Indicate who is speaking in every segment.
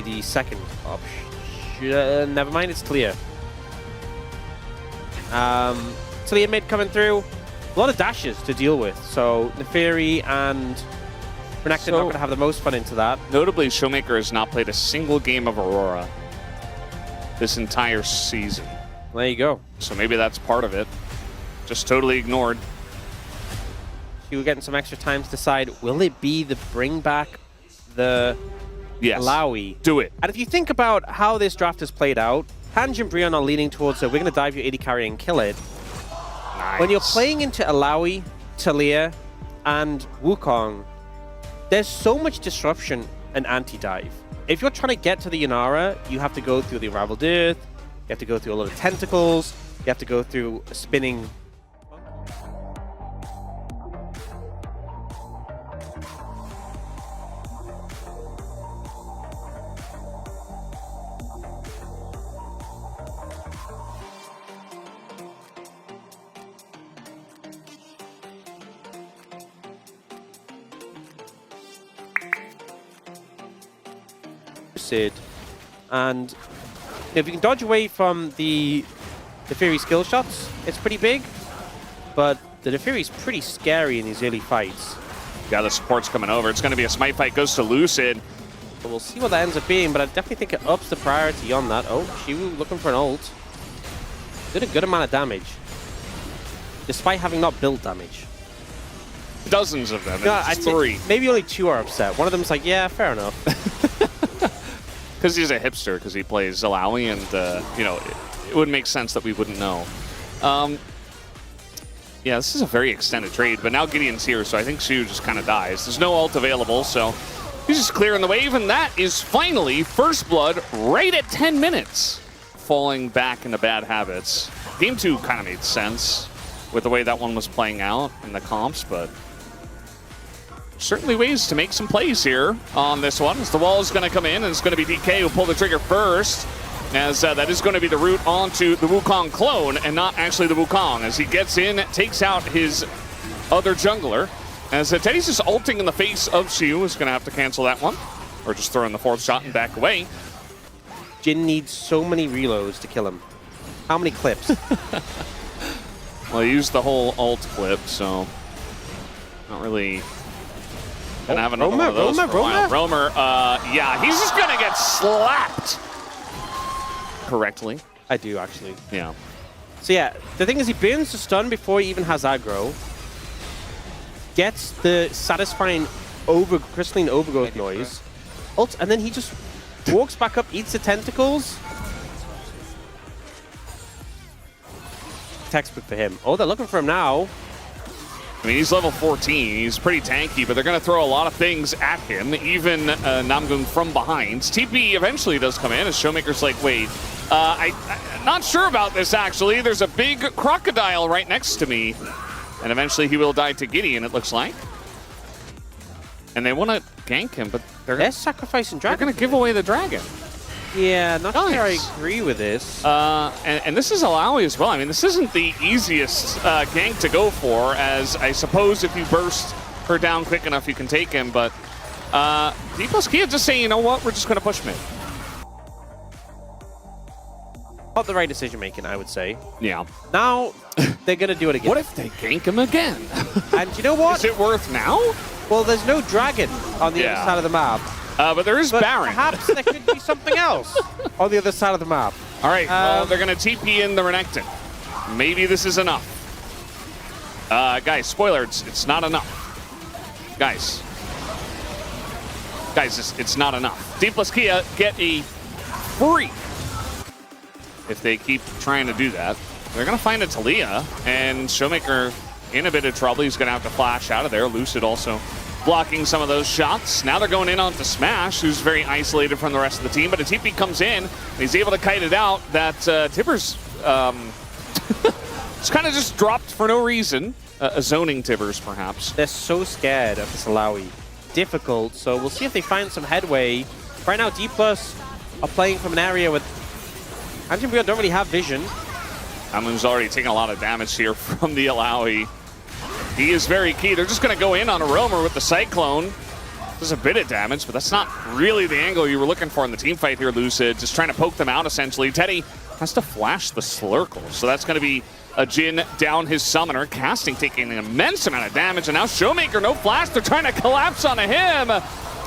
Speaker 1: the second option. Never mind, it's Talia. Talia mid coming through. A lot of dashes to deal with, so Neferi and Renekton not going to have the most fun into that.
Speaker 2: Notably, Showmaker has not played a single game of Aurora this entire season.
Speaker 1: There you go.
Speaker 2: So maybe that's part of it. Just totally ignored.
Speaker 1: You were getting some extra time to decide, will it be the bring back the Illaoi?
Speaker 2: Do it.
Speaker 1: And if you think about how this draft has played out, Hanj and Brion are leaning towards we're going to dive your AD carry and kill it.
Speaker 2: Nice.
Speaker 1: When you're playing into Illaoi, Talia, and Wukong, there's so much disruption and anti-dive. If you're trying to get to the Yanara, you have to go through the Unraveled Earth, you have to go through a lot of tentacles, you have to go through a spinning... And if you can dodge away from the Neferi skill shots, it's pretty big. But the Neferi's pretty scary in these early fights.
Speaker 2: Yeah, the support's coming over. It's going to be a smite fight. Goes to Lucid.
Speaker 1: So we'll see what that ends up being, but I definitely think it ups the priority on that. Oh, Siwoo looking for an ult. Did a good amount of damage, despite having not built damage.
Speaker 2: Dozens of them.
Speaker 1: No,
Speaker 2: It's 3.
Speaker 1: Maybe only 2 are upset. One of them's like, yeah, fair enough.
Speaker 2: Because he's a hipster, because he plays Illaoi, and, you know, it would make sense that we wouldn't know. Yeah, this is a very extended trade, but now Gideon's here, so I think Siwoo just kind of dies. There's no ult available, so he's just clearing the wave, and that is finally first blood right at 10 minutes. Falling back into bad habits. Game 2 kind of made sense with the way that one was playing out in the comps, but certainly ways to make some plays here on this one. As the wall is going to come in, and it's going to be DK who pull the trigger first, as that is going to be the route onto the Wukong clone, and not actually the Wukong. As he gets in, takes out his other jungler. As Teddy's just ulting in the face of Siwoo, is going to have to cancel that one, or just throw in the 4th shot and back away.
Speaker 1: Jin needs so many reloads to kill him. How many clips?
Speaker 2: Well, he used the whole ult clip, so not really gonna have another one of those for a while. Roamer, yeah, he's just gonna get slapped. Correctly.
Speaker 1: I do, actually.
Speaker 2: Yeah.
Speaker 1: So yeah, the thing is he burns the stun before he even has aggro. Gets the satisfying crystalline overgrowth noise. Ult, and then he just walks back up, eats the tentacles. Textbook for him. Oh, they're looking for him now.
Speaker 2: I mean, he's level 14. He's pretty tanky, but they're going to throw a lot of things at him, even Namgung from behind. TP eventually does come in, as Showmaker's like, wait, I'm not sure about this, actually. There's a big crocodile right next to me. And eventually he will die to Gideon, it looks like. And they want to gank him, but
Speaker 1: they're sacrificing dragon.
Speaker 2: They're going to give away the dragon.
Speaker 1: Yeah, not sure I agree with this.
Speaker 2: And this is Illaoi as well. I mean, this isn't the easiest gank to go for, as I suppose if you burst her down quick enough, you can take him. But D+ Kia just saying, you know what, we're just going to push mid.
Speaker 1: Not the right decision making, I would say.
Speaker 2: Yeah.
Speaker 1: Now they're going to do it again.
Speaker 2: What if they gank him again?
Speaker 1: And you know what?
Speaker 2: Is it worth now?
Speaker 1: Well, there's no dragon on the other side of the map.
Speaker 2: But there is Baron.
Speaker 1: Perhaps there could be something else on the other side of the map.
Speaker 2: All right, well, they're going to TP in the Renekton. Maybe this is enough. Guys, spoiler, it's not enough. Guys, it's not enough. D+ Kia get a free if they keep trying to do that. They're going to find a Talia, and Showmaker in a bit of trouble. He's going to have to flash out of there. Lucid also blocking some of those shots. Now they're going in onto Smash, who's very isolated from the rest of the team, but a TP comes in, and he's able to kite it out. That Tibbers it's kind of just dropped for no reason. A zoning Tibbers, perhaps.
Speaker 1: They're so scared of this Illaoi. Difficult, so we'll see if they find some headway. Right now, D+ are playing from an area with Hanj and Brion don't really have vision.
Speaker 2: Amun's already taking a lot of damage here from the Illaoi. He is very key. They're just going to go in on a Roamer with the Cyclone. Does a bit of damage, but that's not really the angle you were looking for in the team fight here, Lucid. Just trying to poke them out, essentially. Teddy has to flash the Slurkle, so that's going to be a Jin down his summoner. Casting taking an immense amount of damage, and now Showmaker, no flash. They're trying to collapse on him,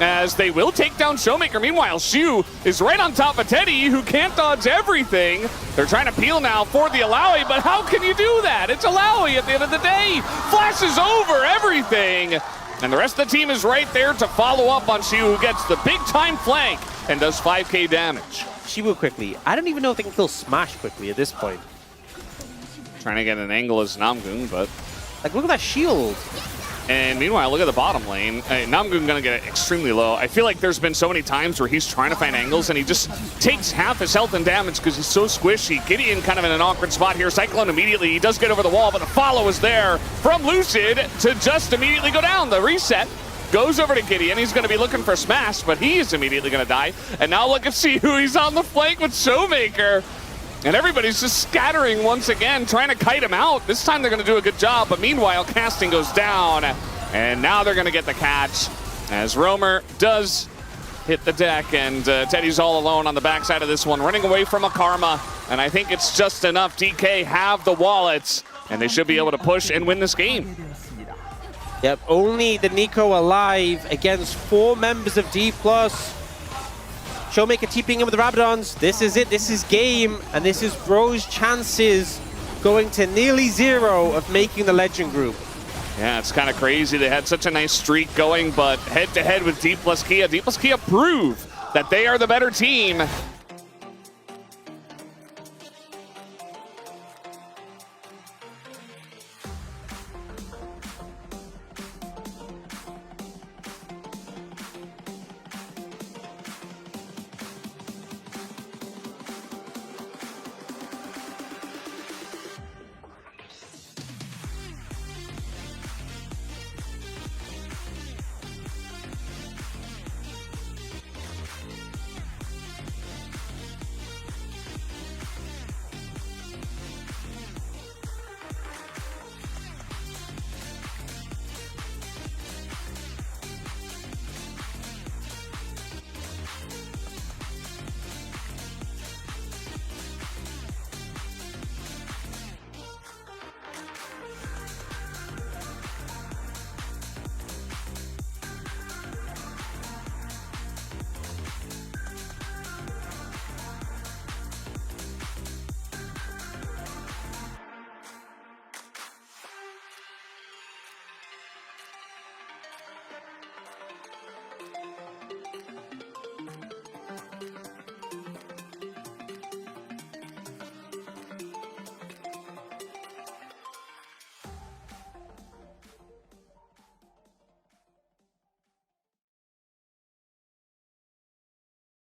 Speaker 2: as they will take down Showmaker. Meanwhile, Shu is right on top of Teddy, who can't dodge everything. They're trying to peel now for the Illaoi, but how can you do that? It's Illaoi at the end of the day. Flashes over everything. And the rest of the team is right there to follow up on Siwoo, who gets the big-time flank and does 5k damage.
Speaker 1: Siwoo quickly. I don't even know if they can kill Smash quickly at this point.
Speaker 2: Trying to get an angle as Namgung, but...
Speaker 1: Like, look at that shield.
Speaker 2: And meanwhile, look at the bottom lane. Namgung gonna get it extremely low. I feel like there's been so many times where he's trying to find angles and he just takes half his health and damage because he's so squishy. Gideon kind of in an awkward spot here. Cyclone immediately, he does get over the wall, but the follow is there from Lucid to just immediately go down. The reset goes over to Gideon. He's gonna be looking for Smash, but he's immediately gonna die. And now look at Siwoo, he's on the flank with Showmaker. And everybody's just scattering once again, trying to kite him out. This time they're going to do a good job, but meanwhile, Casting goes down. And now they're going to get the catch as Roamer does hit the deck, and Teddy's all alone on the backside of this one, running away from a Karma. And I think it's just enough. DK have the wallets, and they should be able to push and win this game.
Speaker 1: Yep, only the Nico alive against 4 members of D+. Showmaker TPing him with the Rabadons. This is it. This is game. And this is Bro's chances going to nearly 0 of making the Legend group.
Speaker 2: Yeah, it's kind of crazy. They had such a nice streak going, but head-to-head with D plus Kia. D plus Kia prove that they are the better team.